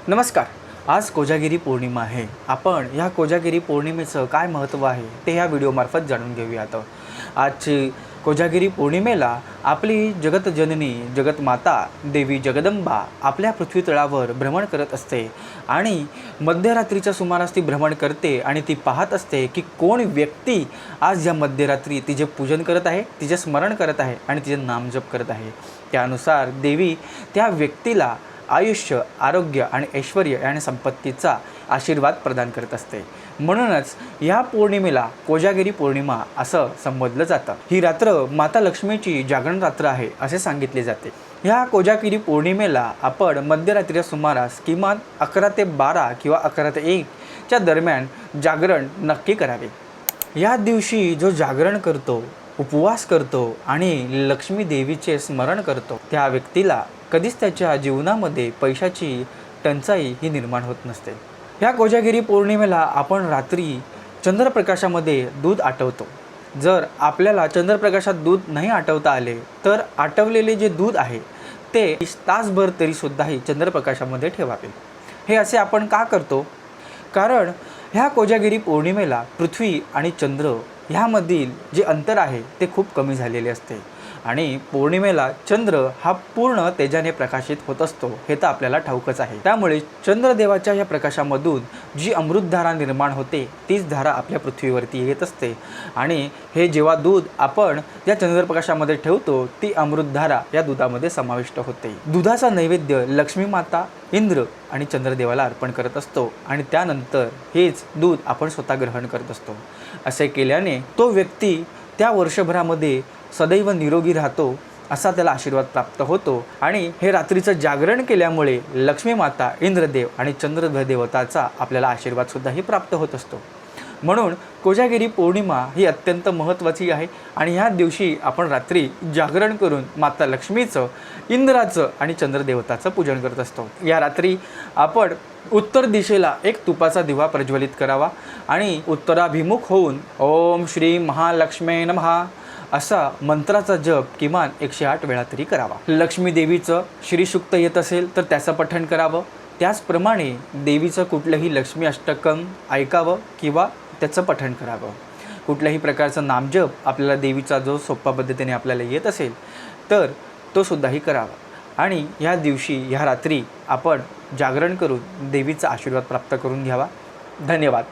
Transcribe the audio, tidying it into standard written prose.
नमस्कार. आज कोजागिरी पौर्णिमा आहे. आपण ह्या कोजागिरी पौर्णिमेचं काय महत्त्व आहे ते ह्या व्हिडिओमार्फत जाणून घेऊयात. आजची कोजागिरी पौर्णिमेला आपली जगतजननी जगतमाता देवी जगदंबा आपल्या पृथ्वी तळावर भ्रमण करत असते आणि मध्यरात्रीच्या सुमारास ती भ्रमण करते आणि ती पाहत असते की कोण व्यक्ती आज या मध्यरात्री तिचे पूजन करत आहे, तिचे स्मरण करत आहे आणि तिचे नामजप करत आहे. त्यानुसार देवी त्या व्यक्तीला आयुष्य, आरोग्य आणि ऐश्वर्य आणि संपत्तीचा आशीर्वाद प्रदान करत असते. म्हणूनच या पौर्णिमेला कोजागिरी पौर्णिमा असं संबोधलं जातं. ही रात्र माता लक्ष्मीची जागरण रात्र आहे असे सांगितले जाते. ह्या कोजागिरी पौर्णिमेला आपण मध्यरात्रीच्या सुमारास किमान 11 ते 12 किंवा 11 ते 1 च्या दरम्यान जागरण नक्की करावे. या दिवशी जो जागरण करतो, उपवास करतो आणि लक्ष्मी देवीचे स्मरण करतो त्या व्यक्तीला कधीच त्याच्या जीवनामध्ये पैशाची टंचाई ही निर्माण होत नसते. ह्या कोजागिरी पौर्णिमेला आपण रात्री चंद्रप्रकाशामध्ये दूध आटवतो. जर आपल्याला चंद्रप्रकाशात दूध नाही आटवता आले तर आटवलेले जे दूध आहे ते तासभर तरीसुद्धाही चंद्रप्रकाशामध्ये ठेवावे. हे असे आपण का करतो? कारण ह्या कोजागिरी पौर्णिमेला पृथ्वी आणि चंद्र ह्यामधील जे अंतर आहे ते खूप कमी झालेले असते आणि पौर्णिमेला चंद्र हा पूर्ण तेजाने प्रकाशित होत असतो हे तर आपल्याला ठाऊकच आहे. त्यामुळे चंद्रदेवाच्या या प्रकाशामधून जी अमृतधारा निर्माण होते तीच धारा आपल्या पृथ्वीवरती येत असते आणि हे जेव्हा दूध आपण या चंद्रप्रकाशामध्ये ठेवतो ती अमृतधारा या दुधामध्ये समाविष्ट होते. दुधाचा नैवेद्य लक्ष्मी माता, इंद्र आणि चंद्रदेवाला अर्पण करत असतो आणि त्यानंतर हेच दूध आपण स्वतः ग्रहण करत असतो. असे केल्याने तो व्यक्ती त्या वर्षभरामध्ये सदैव निरोगी राहतो असा त्याला आशीर्वाद प्राप्त होतो आणि हे रात्रीचं जागरण केल्यामुळे लक्ष्मी माता, इंद्रदेव आणि चंद्रदेवताचा आपल्याला आशीर्वादसुद्धाही प्राप्त होत असतो. म्हणून कोजागिरी पौर्णिमा ही अत्यंत महत्त्वाची आहे आणि ह्या दिवशी आपण रात्री जागरण करून माता लक्ष्मीचं, इंद्राचं आणि चंद्रदेवताचं पूजन करत असतो. या रात्री आपण उत्तर दिशेला एक तुपाचा दिवा प्रज्वलित करावा आणि उत्तराभिमुख होऊन ओम श्री महालक्ष्मी नमः असा मंत्राचा जप किमान 108 वेळा तरी करावा. लक्ष्मी देवीचं श्रीसूक्त येत असेल तर त्याचं पठण करावं. त्याचप्रमाणे देवीचं कुठलंही लक्ष्मी अष्टकम ऐकावं किंवा त्याचं पठण करावं. कुठल्याही प्रकारचं नामजप आपल्याला देवीचा जो सोप्या पद्धतीने आपल्याला येत असेल तर तो सुद्धाही करावा आणि ह्या दिवशी ह्या रात्री आपण जागरण करून देवीचा आशीर्वाद प्राप्त करून घ्यावा. धन्यवाद.